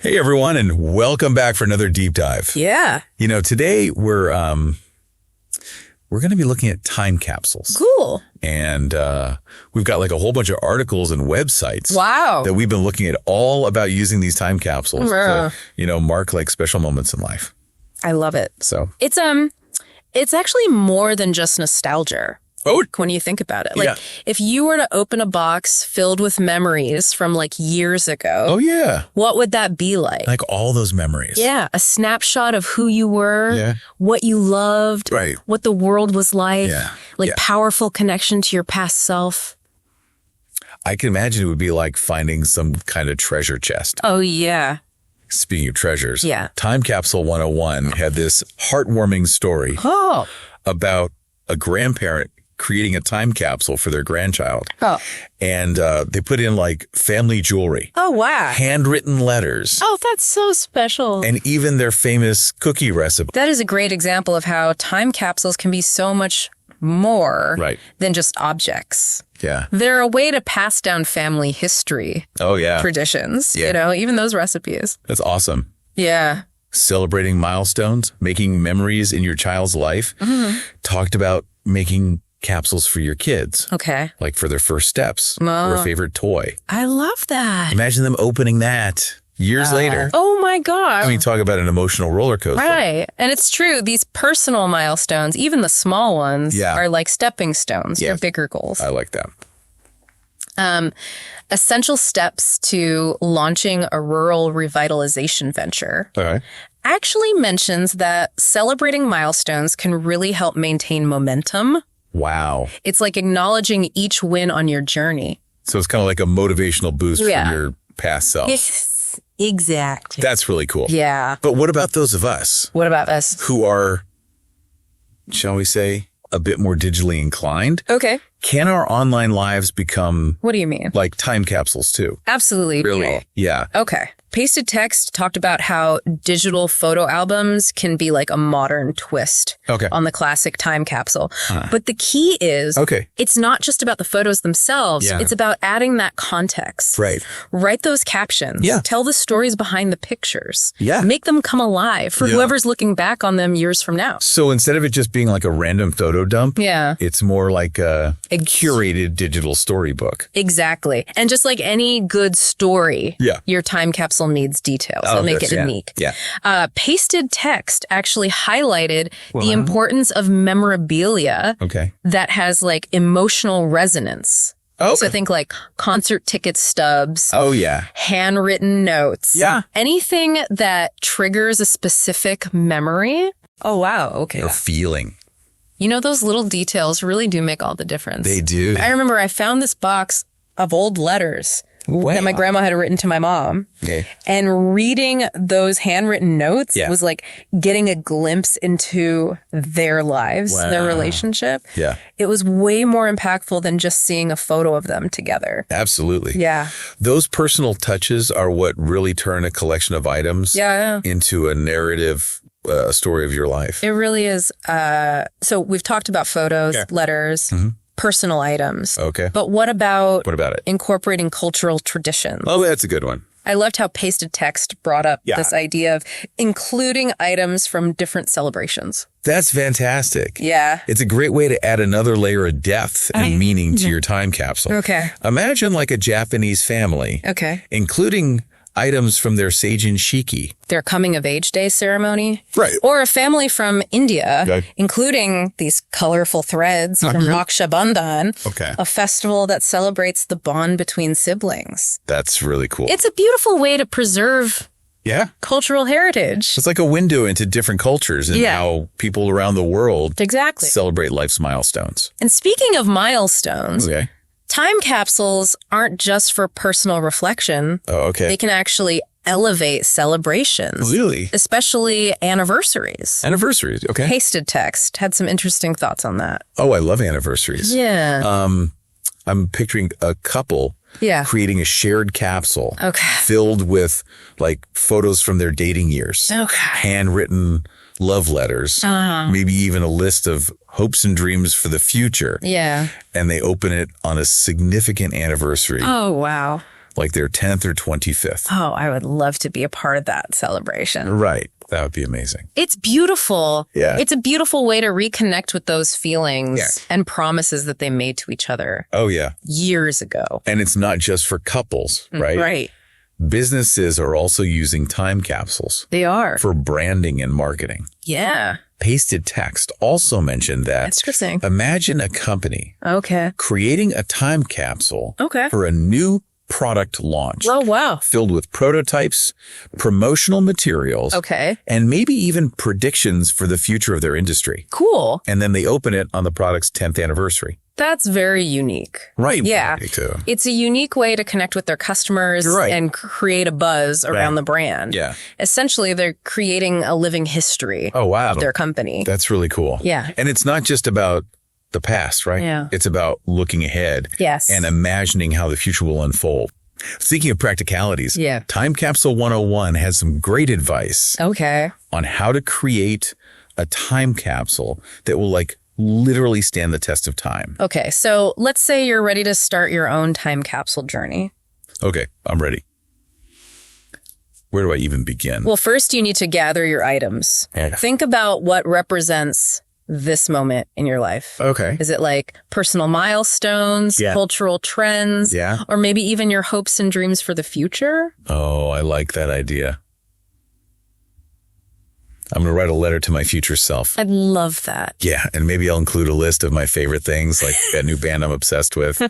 Hey everyone, and welcome back for another deep dive. Yeah. Today we're going to be looking at time capsules. Cool. And we've got like a whole bunch of articles and websites. Wow. That we've been looking at all about using these time capsules to, mark like special moments in life. I love it. So it's actually more than just nostalgia. Oh, when you think about it. If you were to open a box filled with memories from like years ago. Oh, yeah. What would that be like? Like all those memories. Yeah. A snapshot of who you were, what you loved, right, what the world was like, powerful connection to your past self. I can imagine it would be like finding some kind of treasure chest. Oh, yeah. Speaking of treasures, yeah. Time Capsule 101 had this heartwarming story about a grandparent creating a time capsule for their grandchild. Oh. And they put in like family jewelry. Oh, wow. Handwritten letters. Oh, that's so special. And even their famous cookie recipe. That is a great example of how time capsules can be so much more than just objects. Yeah. They're a way to pass down family history. Oh, yeah. Traditions, even those recipes. That's awesome. Yeah. Celebrating milestones, making memories in your child's life. Mm-hmm. Talked about making capsules for your kids. Okay. Like for their first steps or a favorite toy. I love that. Imagine them opening that years later. Oh my God. I mean, talk about an emotional roller coaster. Right. And it's true. These personal milestones, even the small ones, are like stepping stones. Yeah. They're bigger goals. I like that. Essential steps to launching a rural revitalization venture. Okay. Actually mentions that celebrating milestones can really help maintain momentum. Wow. It's like acknowledging each win on your journey. So it's kind of like a motivational boost from your past self. Yes, exactly. That's really cool. Yeah. But what about those of us? What about us? Who are, shall we say, a bit more digitally inclined? Okay. Can our online lives become... What do you mean? Like time capsules too? Absolutely. Really? Yeah. Okay. Pasted Text talked about how digital photo albums can be like a modern twist on the classic time capsule. But the key is it's not just about the photos themselves. It's about adding that context. Right. Write those captions. Yeah. Tell the stories behind the pictures. Yeah. Make them come alive for whoever's looking back on them years from now. So instead of it just being like a random photo dump, it's more like a curated digital storybook. Exactly. And just like any good story, your time capsule needs details that make it unique. Yeah. Pasted Text actually highlighted the importance of memorabilia that has like emotional resonance. Oh, so think like concert ticket stubs. Oh, yeah. Handwritten notes. Yeah. Anything that triggers a specific memory. Oh, wow. Okay. Or feeling. Those little details really do make all the difference. They do. I remember I found this box of old letters that my grandma had written to my mom. Okay. And reading those handwritten notes was like getting a glimpse into their lives, their relationship. Yeah. It was way more impactful than just seeing a photo of them together. Absolutely. Yeah. Those personal touches are what really turn a collection of items into a narrative, a story of your life. It really is. So we've talked about photos, letters, personal items. Okay. But what about it? Incorporating cultural traditions? Oh, that's a good one. I loved how Pasted Text brought up this idea of including items from different celebrations. That's fantastic. Yeah. It's a great way to add another layer of depth and meaning to your time capsule. Okay. Imagine like a Japanese family. Okay. Including items from their Seijin Shiki. Their coming-of-age day ceremony. Right. Or a family from India, including these colorful threads from Raksha Bandhan, a festival that celebrates the bond between siblings. That's really cool. It's a beautiful way to preserve cultural heritage. It's like a window into different cultures and how people around the world celebrate life's milestones. And speaking of milestones... Time capsules aren't just for personal reflection. Oh, okay. They can actually elevate celebrations. Really? Especially anniversaries. Anniversaries, okay. Pasted Text had some interesting thoughts on that. Oh, I love anniversaries. Yeah. I'm picturing a couple creating a shared capsule filled with like photos from their dating years. Okay. Handwritten love letters, maybe even a list of hopes and dreams for the future. Yeah. And they open it on a significant anniversary. Oh, wow. like their 10th or 25th. Oh, I would love to be a part of that celebration. Right. That would be amazing. It's beautiful. Yeah. It's a beautiful way to reconnect with those feelings and promises that they made to each other. Oh, yeah. Years ago. And it's not just for couples, right? Right. Businesses are also using time capsules. They are. For branding and marketing. Yeah. Pasted text also mentioned that. Interesting. Imagine a company creating a time capsule for a new product launch. Oh, wow. Filled with prototypes, promotional materials, and maybe even predictions for the future of their industry. Cool. And then they open it on the product's 10th anniversary. That's very unique. Right. Yeah. It's a unique way to connect with their customers and create a buzz around the brand. Yeah. Essentially, they're creating a living history of their company. That's really cool. Yeah. And it's not just about the past, right? Yeah. It's about looking ahead and imagining how the future will unfold. Speaking of practicalities, Time Capsule 101 has some great advice on how to create a time capsule that will literally stand the test of time. Okay, so let's say you're ready to start your own time capsule journey. Okay, I'm ready. Where do I even begin? Well, first you need to gather your items. Think about what represents this moment in your life. Okay. Is it like personal milestones, cultural trends, or maybe even your hopes and dreams for the future? Oh, I like that idea. I'm going to write a letter to my future self. I'd love that. Yeah, and maybe I'll include a list of my favorite things, like that new band I'm obsessed with,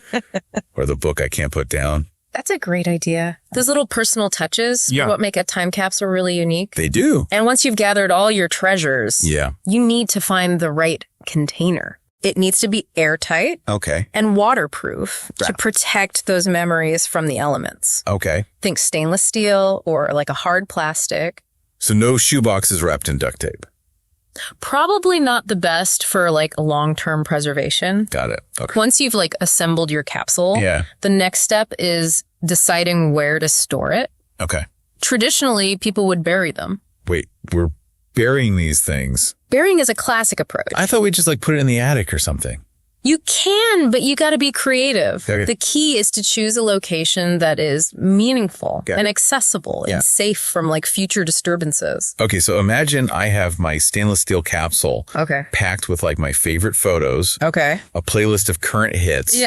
or the book I can't put down. That's a great idea. Those little personal touches are what make a time capsule really unique. They do. And once you've gathered all your treasures, you need to find the right container. It needs to be airtight and waterproof to protect those memories from the elements. Think stainless steel or like a hard plastic. So no shoeboxes wrapped in duct tape. Probably not the best for long-term preservation. Got it. Okay. Once you've assembled your capsule, the next step is deciding where to store it. Okay. Traditionally, people would bury them. Wait, we're burying these things? Burying is a classic approach. I thought we'd just put it in the attic or something. You can, but you got to be creative. The key is to choose a location that is meaningful and accessible and safe from future disturbances. Okay, so imagine I have my stainless steel capsule packed with my favorite photos, a playlist of current hits,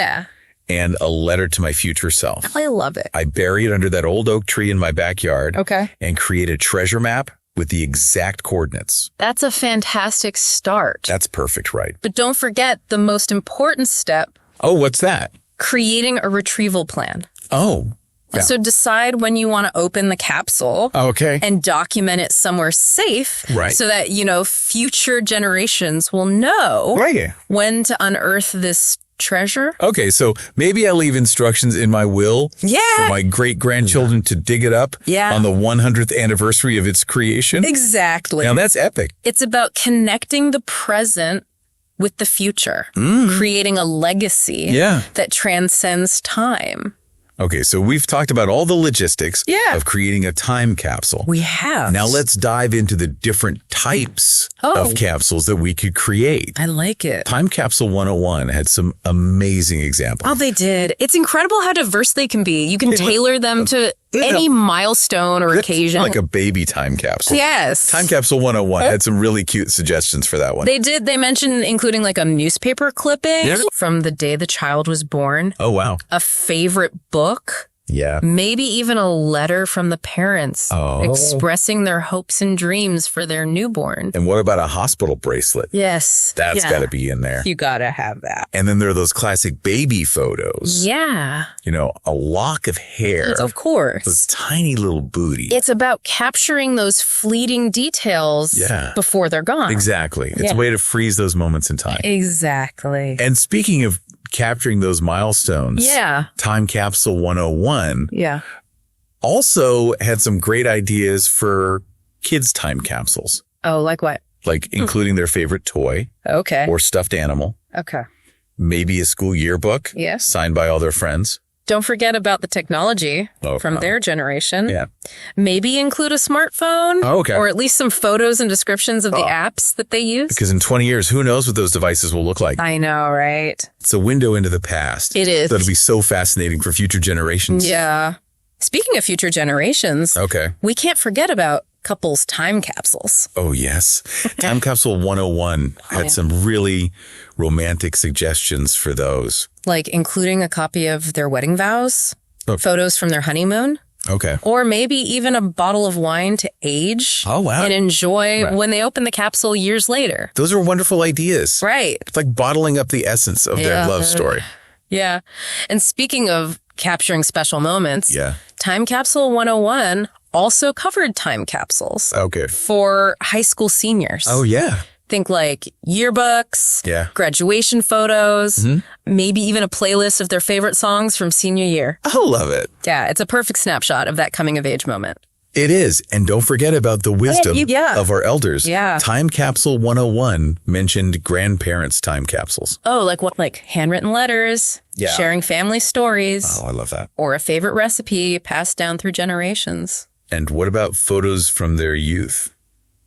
and a letter to my future self. I love it. I bury it under that old oak tree in my backyard and create a treasure map with the exact coordinates. That's a fantastic start. That's perfect, right? But don't forget the most important step. Oh, what's that? Creating a retrieval plan. Oh. Yeah. So decide when you want to open the capsule and document it somewhere safe so that, future generations will know when to unearth this treasure. Okay, so maybe I leave instructions in my will for my great-grandchildren to dig it up on the 100th anniversary of its creation. Exactly. Now that's epic. It's about connecting the present with the future, creating a legacy that transcends time. Okay, so we've talked about all the logistics of creating a time capsule. We have. Now let's dive into the different types of capsules that we could create. I like it. Time Capsule 101 had some amazing examples. Oh, they did. It's incredible how diverse they can be. You can tailor them to any milestone or occasion. Like a baby time capsule. Yes. Time Capsule 101 had some really cute suggestions for that one. They did. They mentioned including a newspaper clipping from the day the child was born. Oh, wow. A favorite book. Yeah. Maybe even a letter from the parents expressing their hopes and dreams for their newborn. And what about a hospital bracelet? Yes. That's got to be in there. You got to have that. And then there are those classic baby photos. Yeah. A lock of hair. Of course. Those tiny little booty. It's about capturing those fleeting details before they're gone. Exactly. It's a way to freeze those moments in time. Exactly. And speaking of capturing those milestones, Time Capsule 101 also had some great ideas for kids' time capsules. Oh, like what? Like including their favorite toy or stuffed animal. Okay. Maybe a school yearbook signed by all their friends. Don't forget about the technology from their generation. Yeah. Maybe include a smartphone. Or at least some photos and descriptions of the apps that they use. Because in 20 years, who knows what those devices will look like? I know, right? It's a window into the past. It is. That'll be so fascinating for future generations. Yeah. Speaking of future generations, we can't forget about couples' time capsules. Oh, yes. Time Capsule 101 had some really romantic suggestions for those. Like including a copy of their wedding vows, photos from their honeymoon. Or maybe even a bottle of wine to age and enjoy when they open the capsule years later. Those are wonderful ideas. Right. It's like bottling up the essence of their love story. Yeah. And speaking of capturing special moments, Time Capsule 101 also covered time capsules for high school seniors. Oh, yeah. Think like yearbooks, graduation photos, maybe even a playlist of their favorite songs from senior year. I love it. Yeah, it's a perfect snapshot of that coming of age moment. It is. And don't forget about the wisdom of our elders. Yeah. Time Capsule 101 mentioned grandparents' time capsules. Oh, like what? Like handwritten letters, sharing family stories. Oh, I love that. Or a favorite recipe passed down through generations. And what about photos from their youth?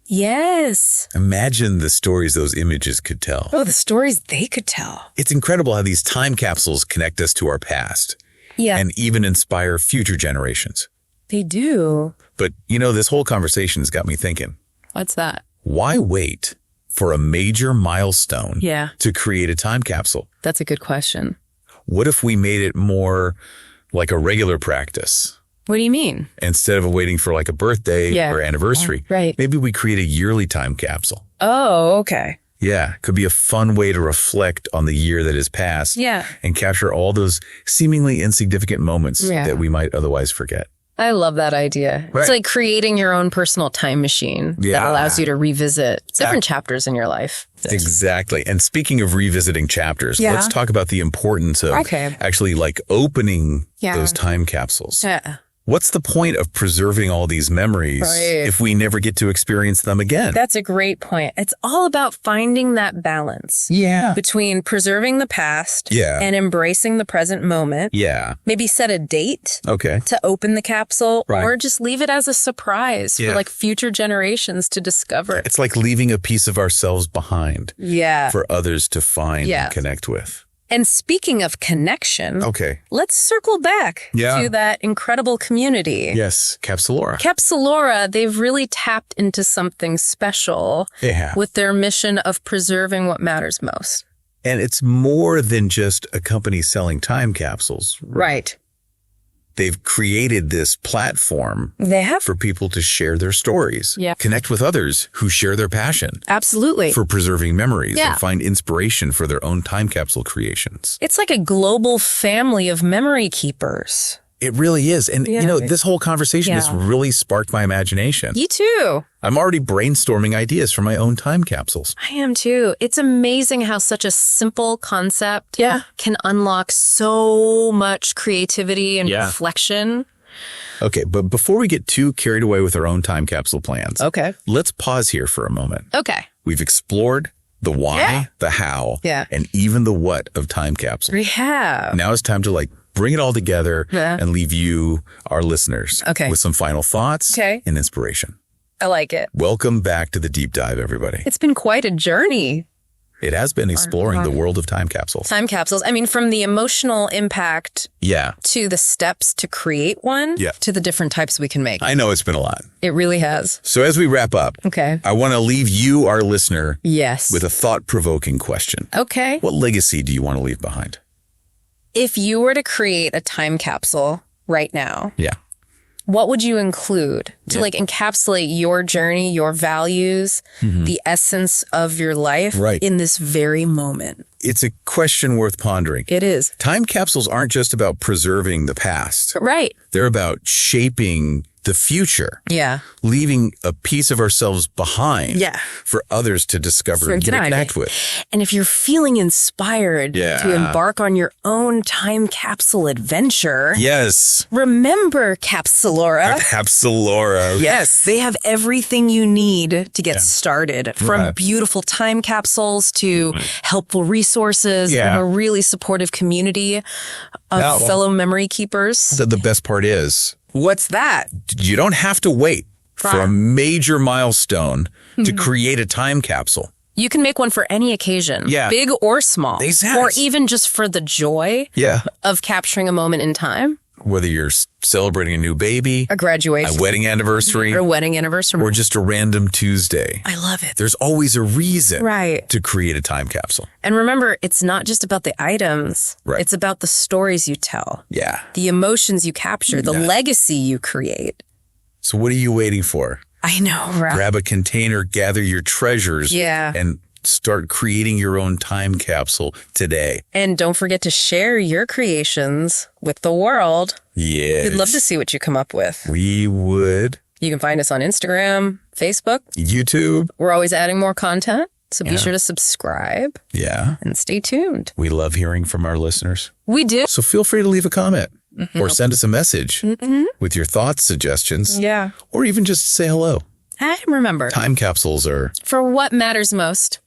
Yes. Imagine the stories those images could tell. Oh, the stories they could tell. It's incredible how these time capsules connect us to our past. Yeah. And even inspire future generations. They do. But, you know, this whole conversation has got me thinking. What's that? Why wait for a major milestone to create a time capsule? That's a good question. What if we made it more like a regular practice? What do you mean? Instead of waiting for like a birthday or anniversary, maybe we create a yearly time capsule. Oh, okay. Yeah, could be a fun way to reflect on the year that has passed and capture all those seemingly insignificant moments that we might otherwise forget. I love that idea. Right. It's like creating your own personal time machine that allows you to revisit different chapters in your life. Exactly. And speaking of revisiting chapters, let's talk about the importance of actually like opening those time capsules. Yeah. What's the point of preserving all these memories if we never get to experience them again? That's a great point. It's all about finding that balance between preserving the past and embracing the present moment. Yeah. Maybe set a date to open the capsule or just leave it as a surprise for like future generations to discover. It's like leaving a piece of ourselves behind for others to find and connect with. And speaking of connection, let's circle back to that incredible community. Yes, Capsulora. Capsulora, they've really tapped into something special with their mission of preserving what matters most. And it's more than just a company selling time capsules. Right. They've created this platform for people to share their stories, connect with others who share their passion. Absolutely. For preserving memories and find inspiration for their own time capsule creations. It's like a global family of memory keepers. It really is. And, you know, this whole conversation has really sparked my imagination. Me too. I'm already brainstorming ideas for my own time capsules. I am too. It's amazing how such a simple concept can unlock so much creativity and reflection. Okay, but before we get too carried away with our own time capsule plans, let's pause here for a moment. Okay. We've explored the why, the how, and even the what of time capsules. We have. Now it's time to like bring it all together and leave you, our listeners, with some final thoughts and inspiration. I like it. Welcome back to the deep dive, everybody. It's been quite a journey. It has been exploring the world of time capsules. Time capsules. I mean, from the emotional impact to the steps to create one to the different types we can make. I know it's been a lot. It really has. So as we wrap up, I want to leave you, our listener, with a thought-provoking question. Okay. What legacy do you want to leave behind? If you were to create a time capsule right now, what would you include to like encapsulate your journey, your values, the essence of your life in this very moment? It's a question worth pondering. It is. Time capsules aren't just about preserving the past. Right. They're about shaping the future. Yeah. Leaving a piece of ourselves behind for others to discover and connect with. And if you're feeling inspired to embark on your own time capsule adventure, remember Capsulora. Capsulora. Yes. They have everything you need to get started, from beautiful time capsules to helpful resources and a really supportive community of fellow memory keepers. The best part is, what's that? You don't have to wait for a major milestone to create a time capsule. You can make one for any occasion, big or small, or even just for the joy of capturing a moment in time. whether you're celebrating a new baby, a graduation, a wedding anniversary, or just a random Tuesday. I love it. There's always a reason to create a time capsule. And remember, it's not just about the items. Right. It's about the stories you tell. Yeah. The emotions you capture, the legacy you create. So what are you waiting for? I know, right? Grab a container, gather your treasures, and start creating your own time capsule today. And don't forget to share your creations with the world. Yes. We'd love to see what you come up with. We would. You can find us on Instagram, Facebook, YouTube. We're always adding more content, so be sure to subscribe. Yeah. And stay tuned. We love hearing from our listeners. We do. So feel free to leave a comment or send us a message with your thoughts, suggestions, or even just say hello. And remember, time capsules are for what matters most.